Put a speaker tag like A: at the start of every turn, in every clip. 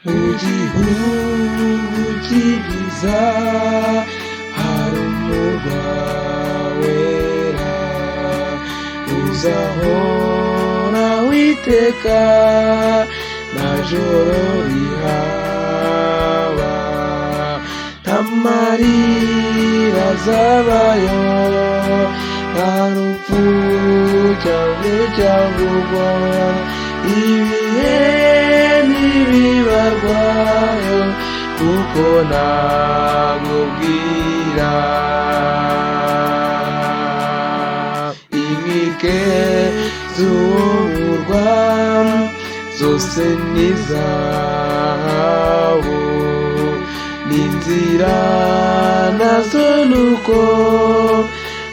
A: mu gihugu cyiza hari umurwa wera uzahora witeka nta joro rihaba nta marira azabayo nta rupfu cyangwa ubwoba ibihe ntibibarwayo kuko ntabwo bwira inkike z'uwo murwa zose ni zahabu n'inzira nazo nuko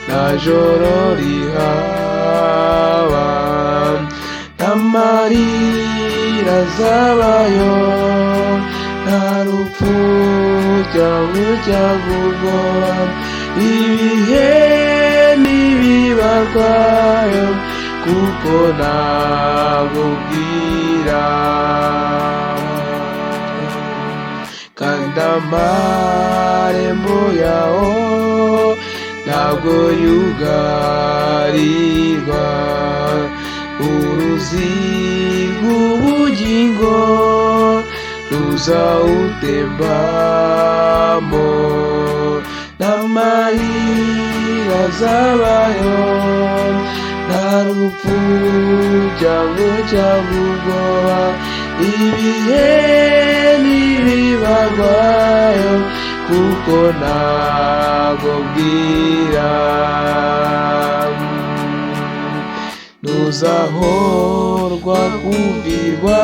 A: nta joro rihaba nta marira azabayo nta rupfu cyangwa ubwoba ibihe ntibibarwayo kuko ntabwo bwira kandi amarembo yawo ntabwo yugarirwa uruzi rw'ubugingo ruzawutembamo n'amarira azabayo nta rupfu cyangwa ubwoba ibihe ntibibarwayo kuko ntabwo bwira ntuzahorwa kuvirwa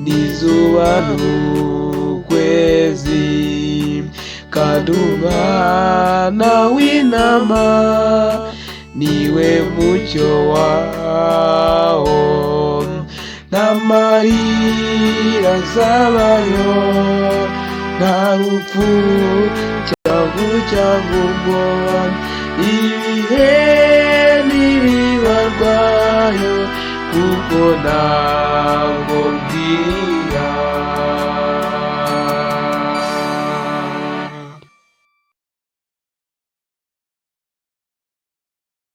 A: n'izuba n'ukwezi kandi umwana w'intama niwe mucyo wawo nta marira azabayo nta rupfu cyangwa ubwoba ibihe ntibibarwayo kuko ntabwo bwira